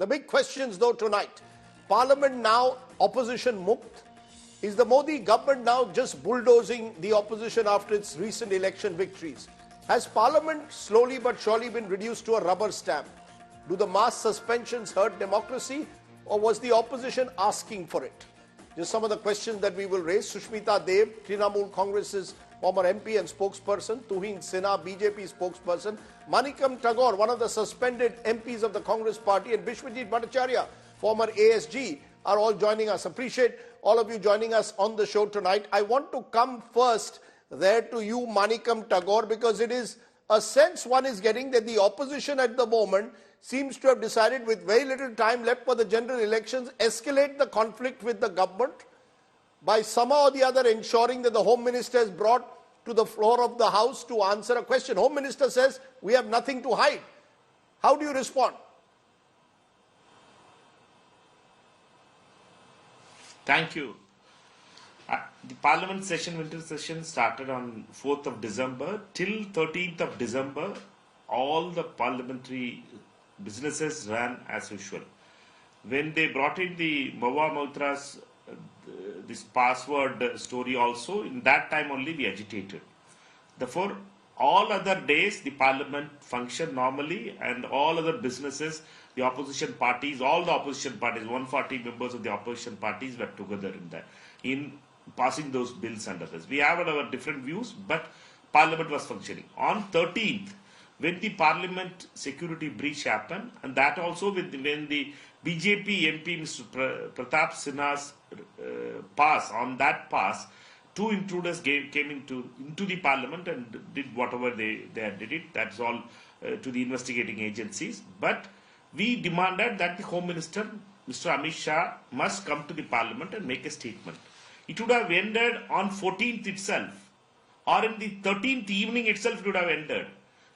The big questions though tonight. Parliament now opposition mukt. Is the Modi government now just bulldozing the opposition after its recent election victories? Has Parliament slowly but surely been reduced to a rubber stamp? Do the mass suspensions hurt democracy, or was the opposition asking for it? Just some of the questions that we will raise. Sushmita Dev, Trinamool Congress's former MP and spokesperson, Tuhin Sinha, BJP spokesperson, Manikam Tagore, one of the suspended MPs of the Congress party, and Vishwajit Bhattacharya, former ASG, are all joining us. Appreciate all of you joining us on the show tonight. I want to come first there to you, Manikam Tagore, because it is a sense one is getting that the opposition at the moment seems to have decided, with very little time left for the general elections, escalate the conflict with the government by somehow or the other ensuring that the Home Minister is brought to the floor of the House to answer a question. Home Minister says, we have nothing to hide. How do you respond? Thank you. The Parliament session, winter session, started on 4th of December. Till 13th of December, all the parliamentary businesses ran as usual. When they brought in the Mawa Mautra's this password story also, in that time only we agitated. Therefore, all other days the Parliament functioned normally, and all other businesses, the opposition parties, all the opposition parties, 140 members of the opposition parties were together in passing those bills and others. We have our different views, but Parliament was functioning. On 13th, when the Parliament security breach happened, and that also when the BJP MP Mr. Pratap Sinha's pass, on that pass, two intruders came into the Parliament and did whatever they did it. That's all to the investigating agencies. But we demanded that the Home Minister, Mr. Amit Shah, must come to the Parliament and make a statement. It would have ended on 14th itself, or in the 13th evening itself it would have ended,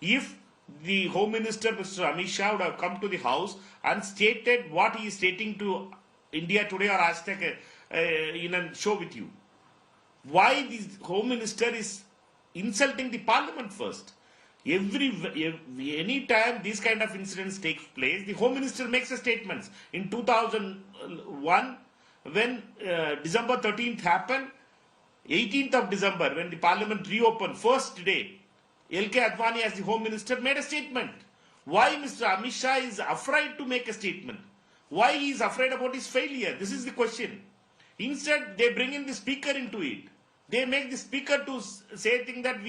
if the Home Minister, Mr. Amit Shah, would have come to the House and stated what he is stating to India Today or Aztec in a show with you. Why the Home Minister is insulting the Parliament first? Any time these kind of incidents take place, the Home Minister makes a statement. In 2001, when December 13th happened, 18th of December, when the Parliament reopened, first day, L.K. Advani as the Home Minister made a statement. Why Mr. Amit Shah is afraid to make a statement? Why he is afraid about his failure? This is the question. Instead, they bring in the speaker into it. They make the speaker to say things that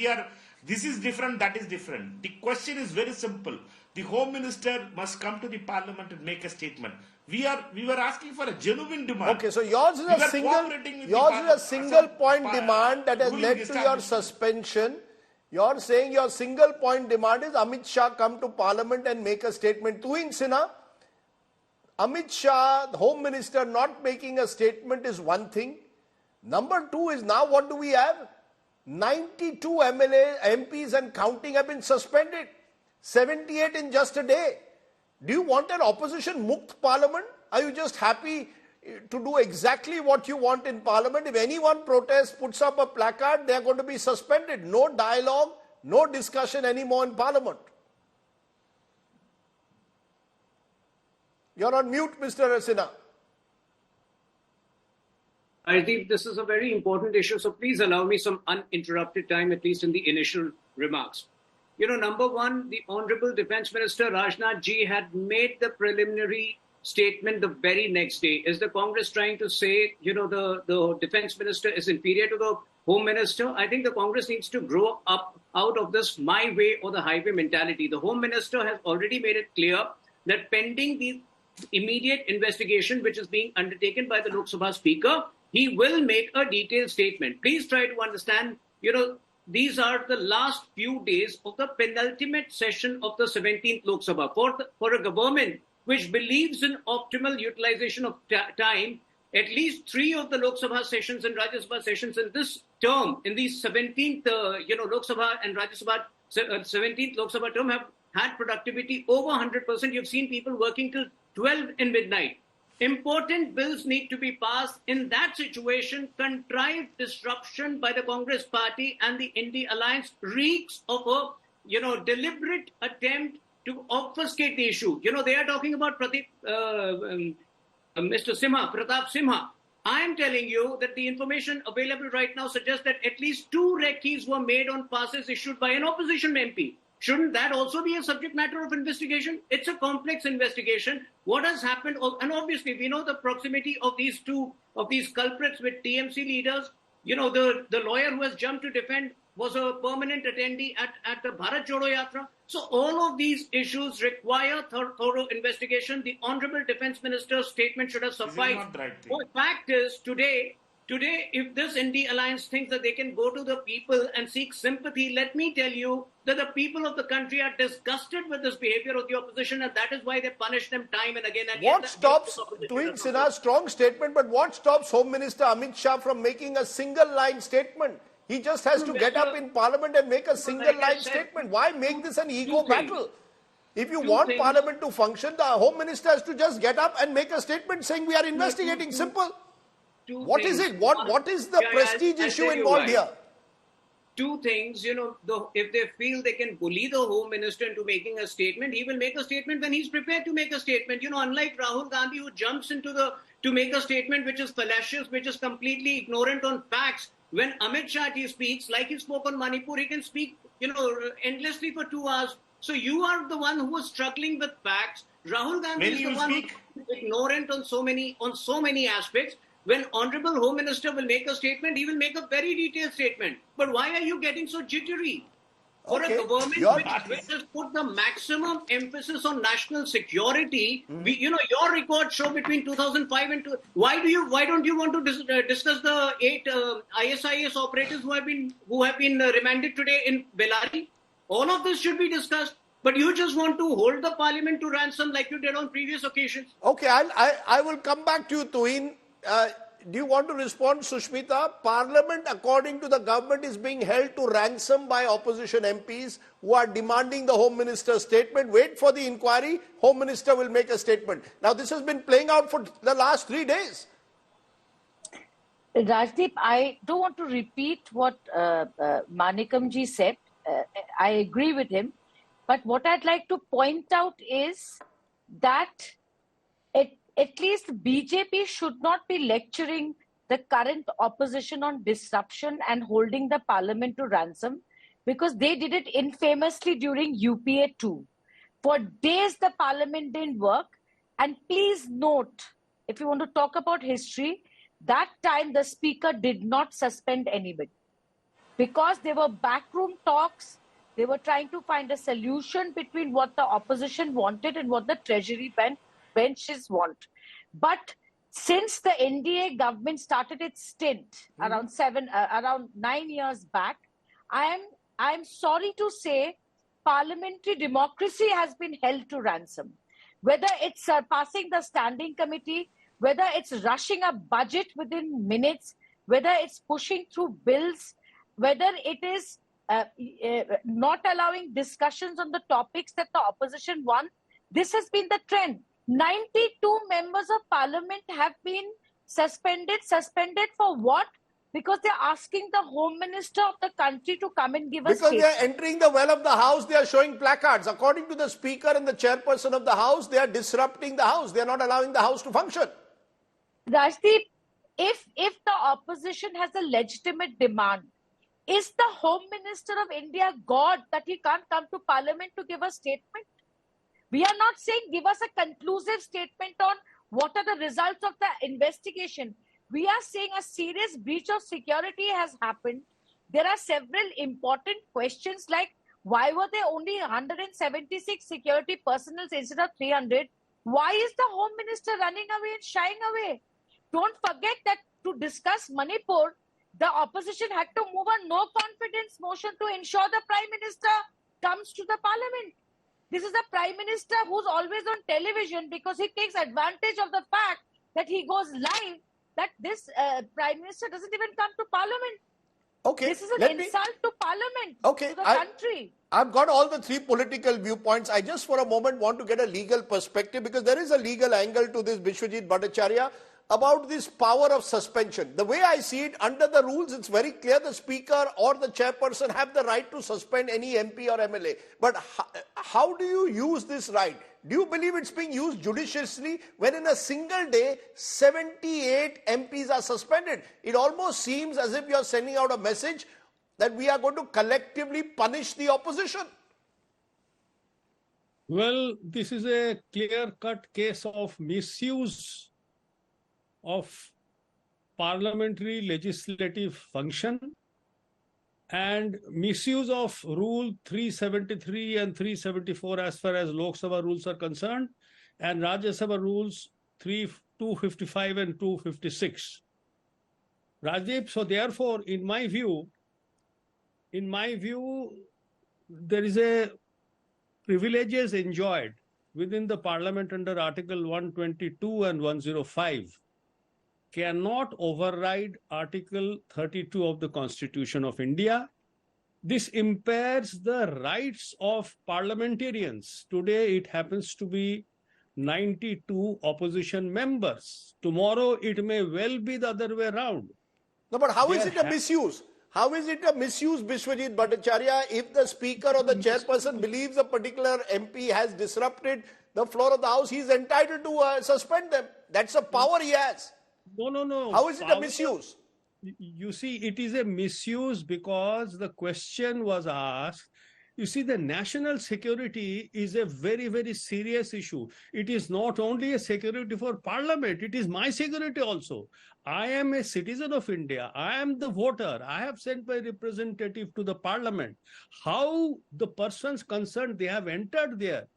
this is different, that is different. The question is very simple. The Home Minister must come to the Parliament and make a statement. We were asking for a genuine demand. Okay, so yours is a single point demand that has led to your suspension. You're saying your single point demand is Amit Shah come to Parliament and make a statement. Tuhin Sinha, Amit Shah, the Home Minister, not making a statement is one thing. Number two is, now what do we have? 92 MPs and counting have been suspended. 78 in just a day. Do you want an opposition mukt Parliament? Are you just happy to do exactly what you want in Parliament? If anyone protests, puts up a placard, they are going to be suspended. No dialogue, no discussion anymore in Parliament. You're on mute, Mr. Sinha. I think this is a very important issue, so please allow me some uninterrupted time, at least in the initial remarks. Number one, the Honorable Defence Minister Rajnath Ji had made the preliminary statement the very next day. Is the Congress trying to say, the Defence Minister is inferior to the Home Minister? I think the Congress needs to grow up out of this my way or the highway mentality. The Home Minister has already made it clear that pending the immediate investigation which is being undertaken by the Lok Sabha Speaker, he will make a detailed statement. Please try to understand, these are the last few days of the penultimate session of the 17th Lok Sabha. For a government which believes in optimal utilization of time, at least 3 of the Lok Sabha sessions and Rajya Sabha sessions in this term, in the 17th Lok Sabha and Rajya Sabha 17th Lok Sabha term, have had productivity over 100%. You've seen people working till 12 in midnight. Important bills need to be passed. In that situation, contrived disruption by the Congress party and the India alliance reeks of a deliberate attempt to obfuscate the issue. They are talking about Mr. Pratap Simha. I am telling you that the information available right now suggests that at least 2 recce's were made on passes issued by an opposition MP. Shouldn't that also be a subject matter of investigation? It's a complex investigation. What has happened, and obviously we know the proximity of these culprits with TMC leaders. The lawyer who has jumped to defend was a permanent attendee at the Bharat Jodo Yatra. So all of these issues require thorough investigation. The Honorable Defence Minister's statement should have sufficed. Not the right thing. The fact is, today, if this ND alliance thinks that they can go to the people and seek sympathy, let me tell you that the people of the country are disgusted with this behavior of the opposition, and that is why they punish them time and again. What stops, doing Sinha's strong statement, but what stops Home Minister Amit Shah from making a single line statement? He just has to get up in Parliament and make a single line statement. Why make this an ego battle? If you want Parliament to function, the Home Minister has to just get up and make a statement saying we are investigating. Simple. What is it? What is the prestige issue involved here? 2 things, if they feel they can bully the Home Minister into making a statement, he will make a statement when he's prepared to make a statement. Unlike Rahul Gandhi, who jumps to make a statement which is fallacious, which is completely ignorant on facts. When Amit Shah speaks, like he spoke on Manipur, he can speak, endlessly for 2 hours. So you are the one who is struggling with facts. Rahul Gandhi is the one who is ignorant on so many aspects. When Honorable Home Minister will make a statement, he will make a very detailed statement. But why are you getting so jittery? For a government which has put the maximum emphasis on national security, your records show between 2005 and why don't you want to discuss the 8 ISIS operators who have been remanded today in Bellary? All of this should be discussed, but you just want to hold the Parliament to ransom like you did on previous occasions. Okay, I will come back to you, Tuhin. Do you want to respond, Sushmita? Parliament, according to the government, is being held to ransom by opposition MPs who are demanding the Home Minister's statement. Wait for the inquiry. Home Minister will make a statement. Now, this has been playing out for the last 3 days. Rajdeep, I don't want to repeat what Manikam ji said. I agree with him. But what I'd like to point out is that at least BJP should not be lecturing the current opposition on disruption and holding the Parliament to ransom, because they did it infamously during UPA 2. For days, the Parliament didn't work. And please note, if you want to talk about history, that time the Speaker did not suspend anybody, because there were backroom talks. They were trying to find a solution between what the opposition wanted and what the Treasury benches want. But since the NDA government started its stint around 9 years back, I am sorry to say parliamentary democracy has been held to ransom. Whether it's surpassing the standing committee, whether it's rushing a budget within minutes, whether it's pushing through bills, whether it is not allowing discussions on the topics that the opposition want, this has been the trend. 92 members of parliament have been suspended. Suspended for what? Because they're asking the Home Minister of the country to come and give us because they are entering the well of the House, they are showing placards. According to the Speaker and the Chairperson of the House, they are disrupting the House. They are not allowing the House to function. Rajdeep, if the opposition has a legitimate demand, is the Home Minister of India God that he can't come to Parliament to give a statement? We are not saying give us a conclusive statement on what are the results of the investigation. We are saying a serious breach of security has happened. There are several important questions like why were there only 176 security personnel instead of 300? Why is the Home Minister running away and shying away? Don't forget that to discuss Manipur, the opposition had to move a no confidence motion to ensure the Prime Minister comes to the Parliament. This is a Prime Minister who's always on television because he takes advantage of the fact that he goes live, that this Prime Minister doesn't even come to Parliament. Okay, this is an insult to Parliament, to the country. I've got all the 3 political viewpoints. I just for a moment want to get a legal perspective because there is a legal angle to this, Vishwajit Bhattacharya. about this power of suspension. The way I see it, under the rules, it's very clear the speaker or the chairperson have the right to suspend any MP or MLA. But how do you use this right? Do you believe it's being used judiciously when in a single day, 78 MPs are suspended? It almost seems as if you're sending out a message that we are going to collectively punish the opposition. Well, this is a clear-cut case of misuse of parliamentary legislative function and misuse of Rule 373 and 374 as far as Lok Sabha rules are concerned, and Rajya Sabha rules 255 and 256. Rajdeep, so therefore, in my view, there is a privileges enjoyed within the parliament under Article 122 and 105 cannot override Article 32 of the Constitution of India. This impairs the rights of parliamentarians. Today it happens to be 92 opposition members. Tomorrow it may well be the other way around. No, but how is it a misuse? How is it a misuse, Vishwajit Bhattacharya, if the speaker or the chairperson believes a particular MP has disrupted the floor of the House, he is entitled to suspend them. That's a power he has. No. How is it a misuse? You see, it is a misuse because the question was asked. You see, the national security is a very, very serious issue. It is not only a security for parliament, it is my security also. I am a citizen of India. I am the voter. I have sent my representative to the parliament. How the persons concerned, they have entered there.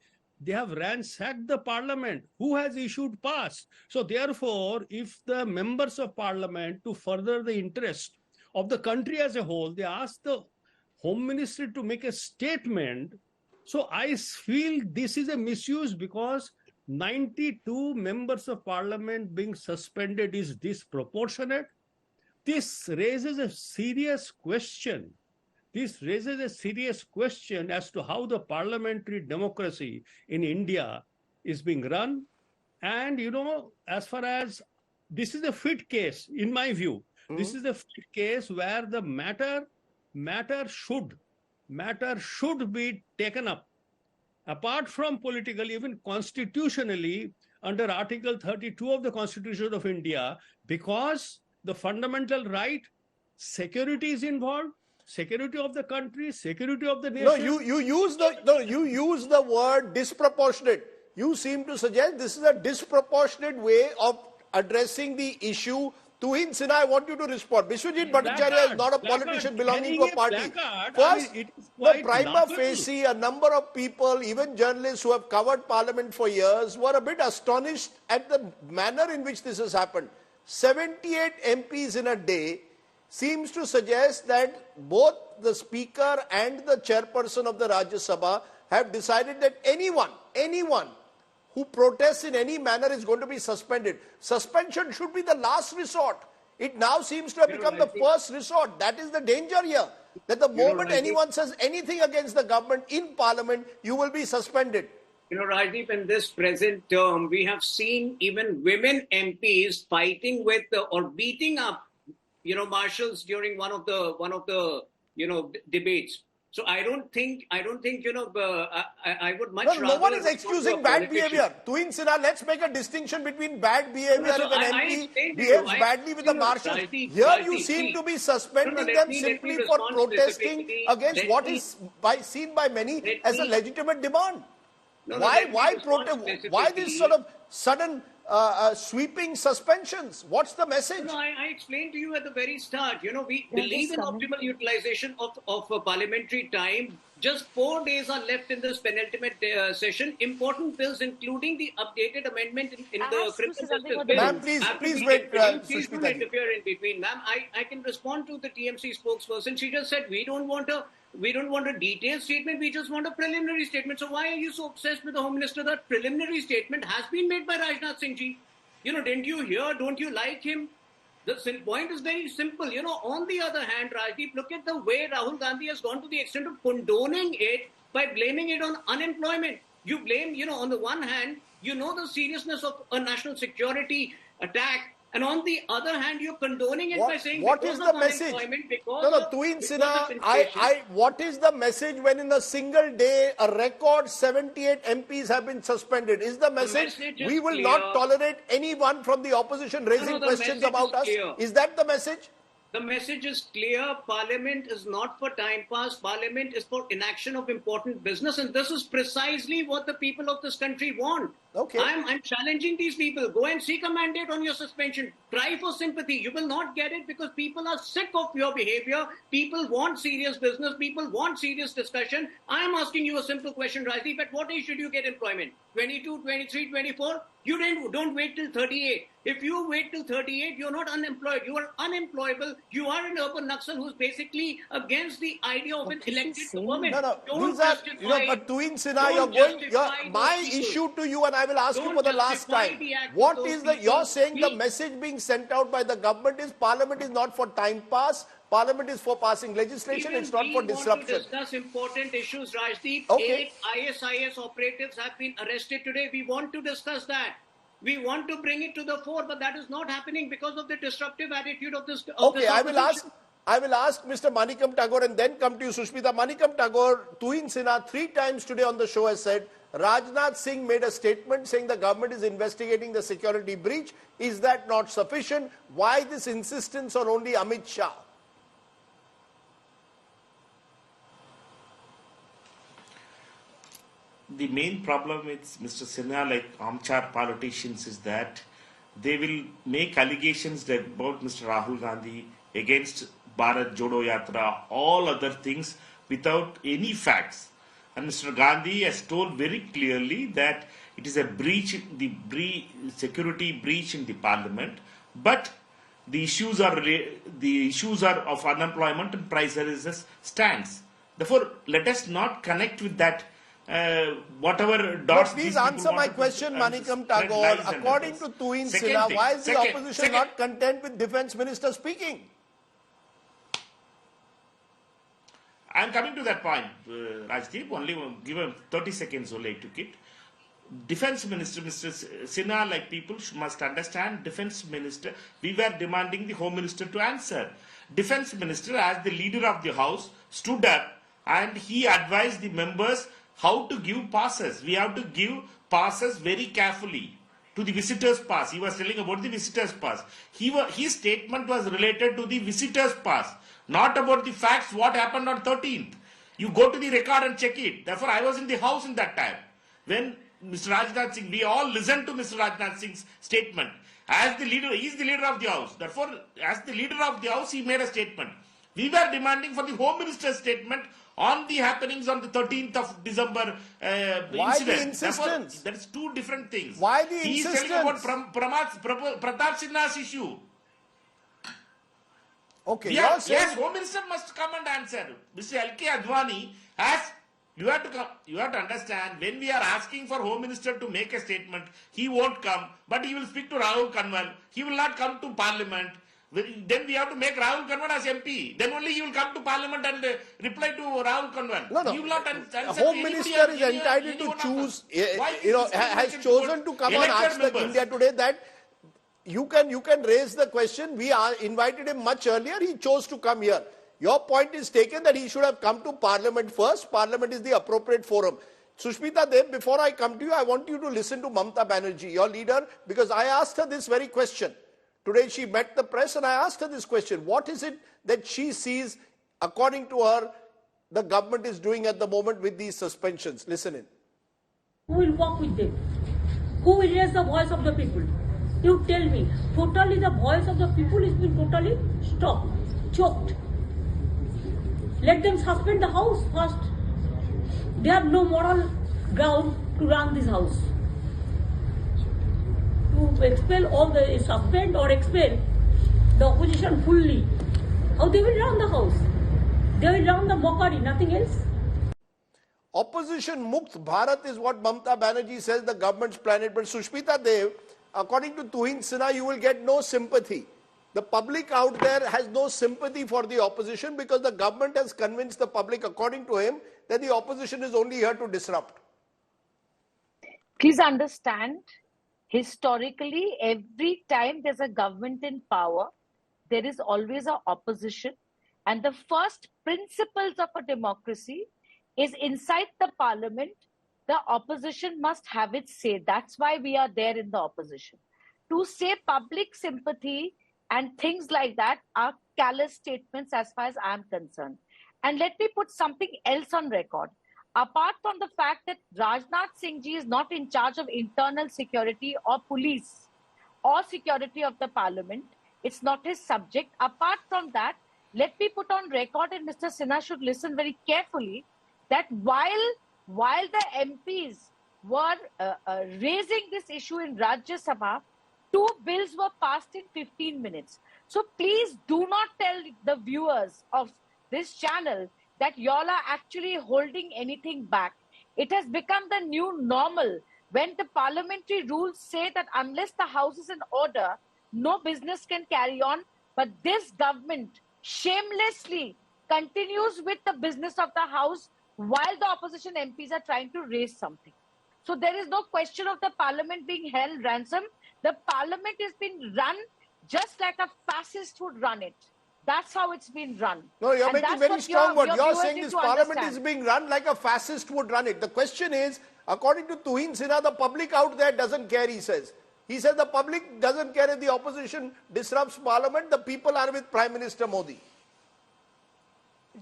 They have ransacked the parliament. Who has issued pass? So therefore, if the members of parliament, to further the interest of the country as a whole, they ask the Home Ministry to make a statement. So I feel this is a misuse because 92 members of parliament being suspended is disproportionate. This raises a serious question. This raises a serious question as to how the parliamentary democracy in India is being run. And, you know, as far as this is a fit case, in my view, this is a fit case where the matter should be taken up. Apart from politically, even constitutionally, under Article 32 of the Constitution of India, because the fundamental right, security is involved, security of the country, security of the nation. No, you use the word disproportionate. You seem to suggest this is a disproportionate way of addressing the issue. Tuhin Sinha, I want you to respond. Vishwajit Bhattacharya is not a politician belonging to a party. First, the prima facie, a number of people, even journalists who have covered parliament for years, were a bit astonished at the manner in which this has happened. 78 MPs in a day seems to suggest that both the speaker and the chairperson of the Rajya Sabha have decided that anyone who protests in any manner is going to be suspended. Suspension should be the last resort. It now seems to have become the first resort. That is the danger here. That the moment anyone says anything against the government in parliament, you will be suspended. You know, Rajdeep, in this present term, we have seen even women MPs fighting with or beating up, marshals during one of the debates. So I don't think, I would much rather... No one is excusing bad behavior. Tuhin Sinha, let's make a distinction between bad behavior if an MP behaves badly with the marshals. Here you seem to be suspending them simply for protesting against what is seen by many as a legitimate demand. Why this sort of sudden sweeping suspensions? What's the message? No, I explained to you at the very start. We believe in optimal utilization of parliamentary time. Just 4 days are left in this penultimate session. Important bills, including the updated amendment in the criminal justice bill. Ma'am, please wait. Please don't interfere in between, ma'am. I can respond to the TMC spokesperson. She just said we don't want a detailed statement. We just want a preliminary statement. So why are you so obsessed with the Home Minister? That preliminary statement has been made by Rajnath Singh ji. Didn't you hear? Don't you like him? The point is very simple. On the other hand, Rajdeep, look at the way Rahul Gandhi has gone to the extent of condoning it by blaming it on unemployment. You blame, on the one hand, the seriousness of a national security attack And on the other hand, you're condoning it by saying what because is of the message? unemployment, because No, of Tuin because Sinha, of inflation. what is the message when in a single day a record 78 MPs have been suspended? Is the message message we is will clear. not tolerate anyone from the opposition raising the questions message about is us? clear. Is that the message? The message is clear. Parliament is not for time pass. Parliament is for inaction of important business. And this is precisely what the people of this country want. Okay. I'm challenging these people. Go and seek a mandate on your suspension. Try for sympathy. You will not get it because people are sick of your behavior. People want serious business. People want serious discussion. I am asking you a simple question, Rajdeep. At what age should you get employment? 22, 23, 24? You don't wait till 38. If you wait till 38, you're not unemployed. You are unemployable. You are an urban Naxal who's basically against the idea of an elected government. No, Don't these are, justify, but Tuin Sinha, don't you're going, justify my those people. issue to you, and I will ask you Don't for the last justify time. the act of What those is the, people. you're saying the We- message being sent out by the government is Parliament is not for time pass, Parliament is for passing legislation, Even it's not for we disruption. want to discuss important issues, Rajdeep. Okay. 8 ISIS operatives have been arrested today. We want to discuss that. We want to bring it to the fore, but that is not happening because of the disruptive attitude of this. Okay, I will ask Mr. Manikam Tagore and then come to you, Sushmita. Manikam Tagore, Tuin Sinha 3 times today on the show has said, Rajnath Singh made a statement saying the government is investigating the security breach. Is that not sufficient? Why this insistence on only Amit Shah? The main problem with Mr. Sinha, like armchair politicians, is that they will make allegations about Mr. Rahul Gandhi against Bharat Jodo Yatra, all other things without any facts. And Mr. Gandhi has told very clearly that it is a breach, security breach in the parliament, but the issues are of unemployment and price rises stands. Therefore, let us not connect with that. Whatever dots. Please answer my question, Manikam Tagore. According to Tuin Sinha, why is the opposition not content with Defence Minister speaking? I am coming to that point, Rajdeep. Only give him 30 seconds only I took it. Defence Minister, Mr. Sinha, like people must understand, Defence Minister, we were demanding the Home Minister to answer. Defence Minister, as the leader of the House, stood up and he advised the members how to give passes. We have to give passes very carefully to the visitors pass. He was telling about the visitors pass. His statement was related to the visitors pass, not about the facts what happened on 13th. You go to the record and check it. Therefore, I was in the house in that time. When Mr. Rajnath Singh, we all listened to Mr. Rajnath Singh's statement. As the leader, he is the leader of the House. Therefore, as the leader of the House, he made a statement. We were demanding for the Home Minister's statement on the happenings on the 13th of December Why incident. the insistence? That is two different things. Why the He is insistence? telling about Pratap Sinha's issue. Okay, Yes, Home Minister must come and answer. Mr. L.K. Advani has, you have to understand, when we are asking for Home Minister to make a statement, he won't come, but he will speak to Rahul Kanwal. He will not come to Parliament. Then we have to make Rahul Kanwal as MP. Then only he will come to Parliament and reply to Rahul Kanwal. No. He will not answer. Home Minister is entitled to choose, has chosen to come and ask the India Today that you can raise the question. We invited him much earlier. He chose to come here. Your point is taken that he should have come to Parliament first. Parliament is the appropriate forum. Sushmita Dev, before I come to you, I want you to listen to Mamta Banerjee, your leader, because I asked her this very question. Today she met the press and I asked her this question. What is it that she sees, according to her, the government is doing at the moment with these suspensions? Listen in. Who will work with them? Who will raise the voice of the people? You tell me. Totally the voice of the people is being totally stopped, choked. Let them suspend the house first. They have no moral ground to run this house. To expel all the, suspend or expel the opposition fully. How they will run the house? They will run the mockery, nothing else. Opposition Mukt Bharat is what Mamta Banerjee says the government's planet. But Sushmita Dev, according to Tuin Sinha, you will get no sympathy. The public out there has no sympathy for the opposition because the government has convinced the public, according to him, that the opposition is only here to disrupt. Please understand Historically, every time there's a government in power, there is always an opposition. And the first principles of a democracy is inside the parliament, the opposition must have its say. That's why we are there in the opposition. To say public sympathy and things like that are callous statements as far as I'm concerned. And let me put something else on record. Apart from the fact that Rajnath Singh ji is not in charge of internal security or police or security of the parliament, it's not his subject. Apart from that, let me put on record, and Mr. Sinha should listen very carefully, that while the MPs were raising this issue in Rajya Sabha, 2 bills were passed in 15 minutes. So please do not tell the viewers of this channel that y'all are actually holding anything back. It has become the new normal when the parliamentary rules say that unless the house is in order, no business can carry on. But this government shamelessly continues with the business of the house while the opposition MPs are trying to raise something. So there is no question of the parliament being held ransom. The parliament is being run just like a fascist would run it. That's how it's been run. No, you're And making that's very what strong words. your You're viewers saying need this to parliament understand. is being run like a fascist would run it. The question is, according to Tuhin Sinha, the public out there doesn't care, he says. He says the public doesn't care if the opposition disrupts parliament. The people are with Prime Minister Modi.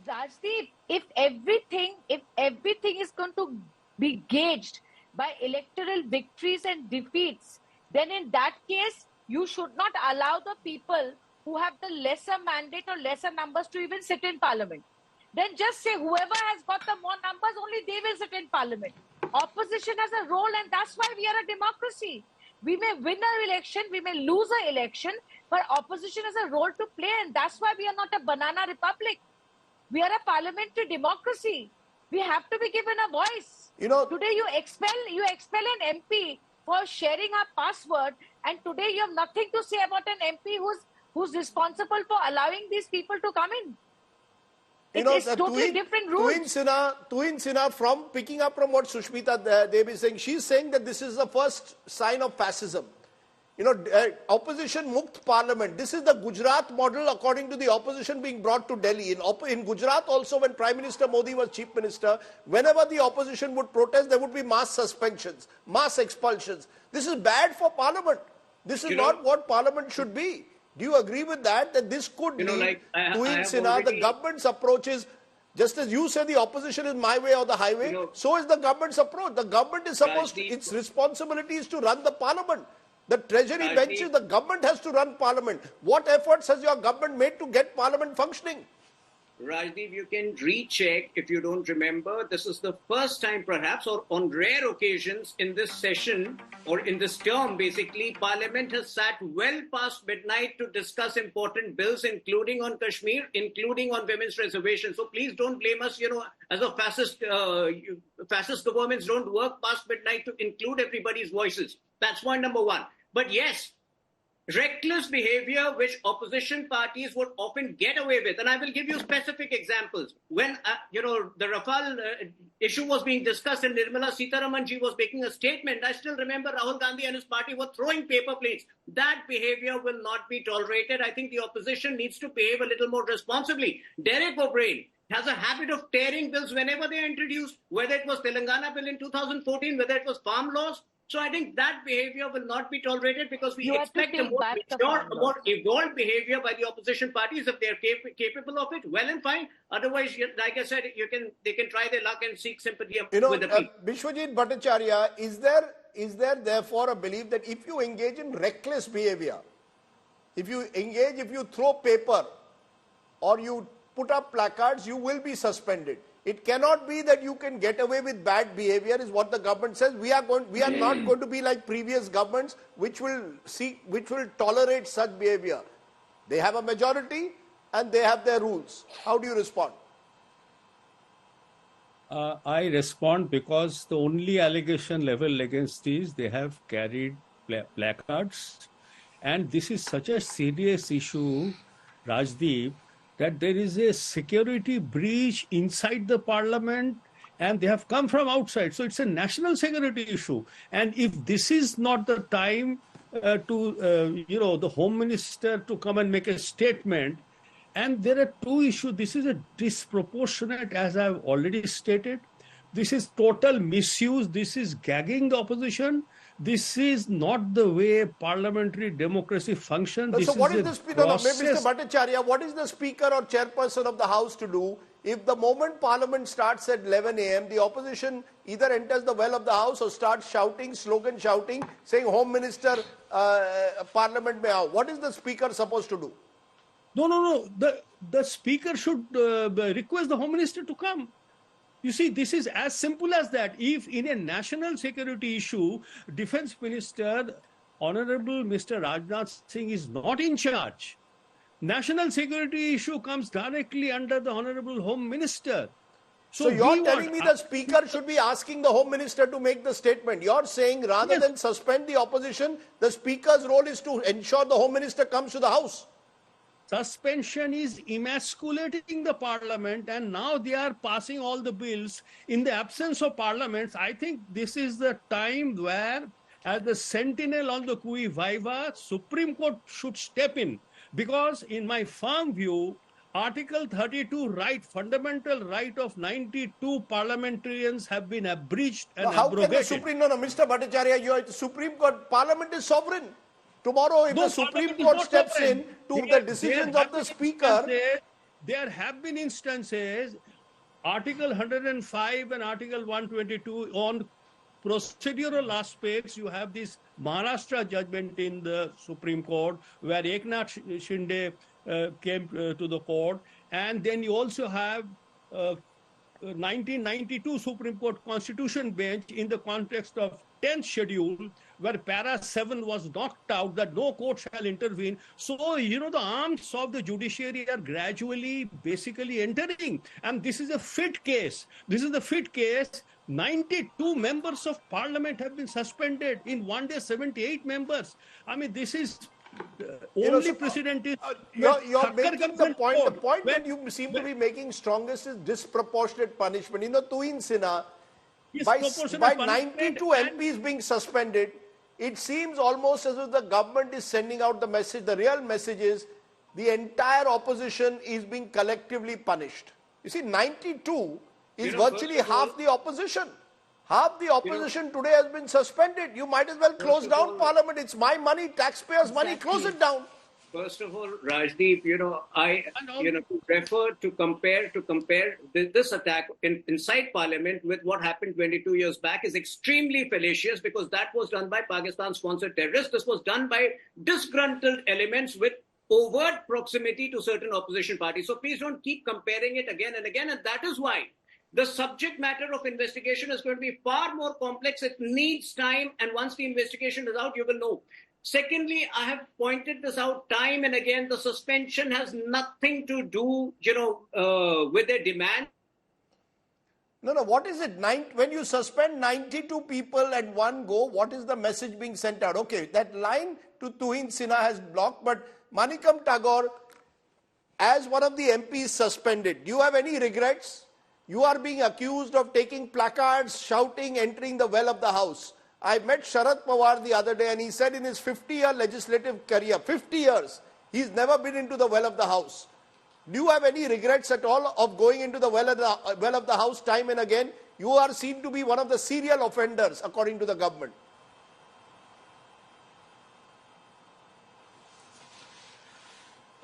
Rajdeep, if everything is going to be gauged by electoral victories and defeats, then in that case, you should not allow the people who have the lesser mandate or lesser numbers to even sit in parliament. Then just say whoever has got the more numbers, only they will sit in parliament. Opposition has a role, and that's why we are a democracy. We may win an election, we may lose an election, but opposition has a role to play, and that's why we are not a banana republic. We are a parliamentary democracy. We have to be given a voice. You know, today you expel an MP for sharing our password, and today you have nothing to say about an MP who's responsible for allowing these people to come in. It's totally different rules. Tuhin Sinha, from picking up from what Sushmita Devi is saying, she's saying that this is the first sign of fascism. You know, Opposition Mukt Parliament. This is the Gujarat model according to the opposition being brought to Delhi. In Gujarat also, when Prime Minister Modi was Chief Minister, whenever the opposition would protest, there would be mass suspensions, mass expulsions. This is bad for Parliament. This is not what Parliament should be. Do you agree with that? That this could lead Tuhin Sinha, the government's approach is, just as you say the opposition is my way or the highway, so is the government's approach. The government is supposed to, its responsibility is to run the Parliament. The treasury benches, the government has to run Parliament. What efforts has your government made to get Parliament functioning? Rajdeep, you can recheck if you don't remember. This is the first time perhaps, or on rare occasions in this session, or in this term basically, Parliament has sat well past midnight to discuss important bills, including on Kashmir, including on women's reservations. So please don't blame us, as a fascist governments don't work past midnight to include everybody's voices. That's point number one. But yes, reckless behavior which opposition parties would often get away with. And I will give you specific examples. When, the Rafale issue was being discussed and Nirmala Sitharaman ji was making a statement, I still remember Rahul Gandhi and his party were throwing paper plates. That behavior will not be tolerated. I think the opposition needs to behave a little more responsibly. Derek O'Brien has a habit of tearing bills whenever they are introduced, whether it was Telangana bill in 2014, whether it was farm laws. So I think that behavior will not be tolerated because we expect a more mature, a more evolved behavior by the opposition parties. If they are capable of it, well and fine. Otherwise, like I said, they can try their luck and seek sympathy with the people. Vishwajit Bhattacharya, is there therefore a belief that if you engage in reckless behavior, if you throw paper or you put up placards, you will be suspended? It cannot be that you can get away with bad behavior, is what the government says. We are not going to be like previous governments which will tolerate such behavior. They have a majority and they have their rules. How do you respond? I respond because the only allegation level against these, they have carried placards. And this is such a serious issue, Rajdeep, that there is a security breach inside the parliament and they have come from outside. So it's a national security issue. And if this is not the time the Home Minister to come and make a statement, and there are two issues. This is a disproportionate, as I've already stated. This is total misuse. This is gagging the opposition. This is not the way parliamentary democracy functions. So what is the speaker, process... Mr. Bhattacharya, what is the speaker or chairperson of the House to do if the moment parliament starts at 11 a.m., the opposition either enters the well of the House or starts shouting, slogan shouting, saying Home Minister, Parliament may have. What is the speaker supposed to do? No. The speaker should request the Home Minister to come. You see, this is as simple as that. If in a national security issue, Defense Minister, Honorable Mr. Rajnath Singh is not in charge, national security issue comes directly under the Honorable Home Minister. So you're telling me the speaker should be asking the Home Minister to make the statement. You're saying rather than suspend the opposition, the speaker's role is to ensure the Home Minister comes to the House. Suspension is emasculating the parliament, and now they are passing all the bills in the absence of parliaments. I think this is the time where, as the sentinel on the cui viva, Supreme Court should step in, because in my firm view, Article 32 fundamental right of 92 parliamentarians have been abridged and abrogated. How can the Supreme, Mr. Bhattacharya, the Supreme Court, Parliament is sovereign. Tomorrow, if the Supreme Court steps in to the decisions of the Speaker... There have been instances, Article 105 and Article 122 on procedural aspects. You have this Maharashtra judgment in the Supreme Court where Eknath Shinde came to the court. And then you also have 1992 Supreme Court Constitution bench in the context of 10th schedule, where para 7 was knocked out that no court shall intervene. So, the arms of the judiciary are gradually basically entering. And this is a fit case. 92 members of parliament have been suspended. In one day, 78 members. I mean, this is only precedent is... You're making the point. The point that you seem to be making strongest is disproportionate punishment. Tuhin Sinha, by 92 MPs being suspended, it seems almost as if the government is sending out the message. The real message is the entire opposition is being collectively punished. You see, 92 is virtually half the opposition. Half the opposition today has been suspended. You might as well close down Parliament. It's my money, taxpayers' money. Close it down. First of all, Rajdeep, to compare this attack inside Parliament with what happened 22 years back is extremely fallacious, because that was done by Pakistan-sponsored terrorists. This was done by disgruntled elements with overt proximity to certain opposition parties. So please don't keep comparing it again and again. And that is why the subject matter of investigation is going to be far more complex. It needs time. And once the investigation is out, you will know. Secondly, I have pointed this out time and again. The suspension has nothing to do, with their demand. No. What is it? When you suspend 92 people at one go, what is the message being sent out? Okay, that line to Tuhin Sinha has blocked, but Manikam Tagore, as one of the MPs suspended, do you have any regrets? You are being accused of taking placards, shouting, entering the well of the House. I met Sharad Pawar the other day, and he said in his 50-year legislative career, 50 years, he's never been into the well of the House. Do you have any regrets at all of going into the well of the House time and again? You are seen to be one of the serial offenders, according to the government.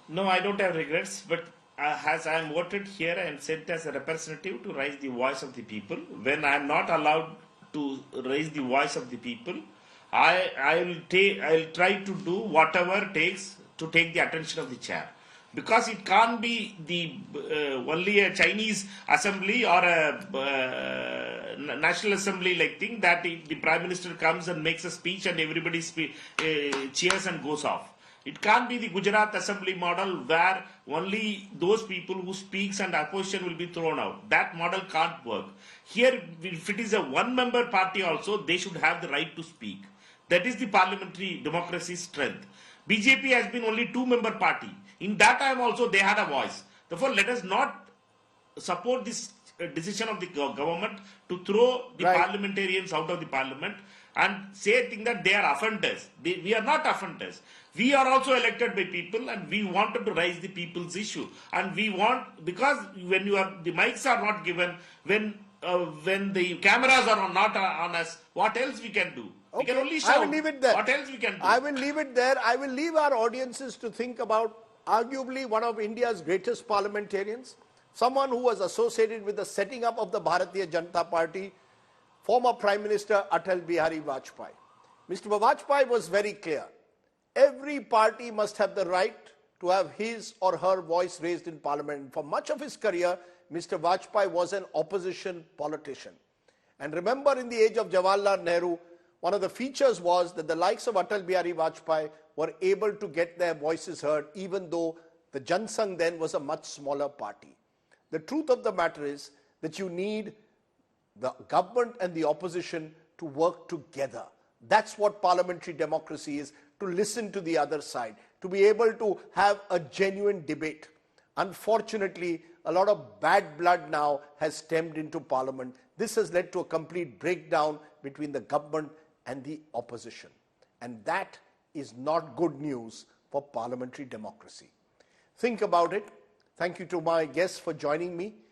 No, I don't have regrets, but as I am voted here, I am sent as a representative to raise the voice of the people. When I am not allowed to raise the voice of the people, I will try to do whatever it takes to take the attention of the chair. Because it can't be only a Chinese assembly or a national assembly like thing that the Prime Minister comes and makes a speech and everybody cheers and goes off. It can't be the Gujarat assembly model where only those people who speaks and opposition will be thrown out. That model can't work. Here, if it is a one-member party also, they should have the right to speak. That is the parliamentary democracy's strength. BJP has been only two-member party. In that time also they had a voice. Therefore, let us not support this decision of the government to throw the Right. parliamentarians out of the parliament and saying that they are offenders. We are not offenders. We are also elected by people, and we wanted to raise the people's issue. And we want, because when the mics are not given, when the cameras are not on us, what else we can do? We can only shout. I will leave it there. What else we can do? I will leave it there. I will leave our audiences to think about arguably one of India's greatest parliamentarians, someone who was associated with the setting up of the Bharatiya Janata Party, former Prime Minister Atal Bihari Vajpayee. Mr. Vajpayee was very clear. Every party must have the right to have his or her voice raised in parliament. For much of his career, Mr. Vajpayee was an opposition politician. And remember, in the age of Jawaharlal Nehru, one of the features was that the likes of Atal Bihari Vajpayee were able to get their voices heard, even though the Jan Sangh then was a much smaller party. The truth of the matter is that you need the government and the opposition to work together. That's what parliamentary democracy is, to listen to the other side, to be able to have a genuine debate. Unfortunately, a lot of bad blood now has stemmed into parliament. This has led to a complete breakdown between the government and the opposition. And that is not good news for parliamentary democracy. Think about it. Thank you to my guests for joining me.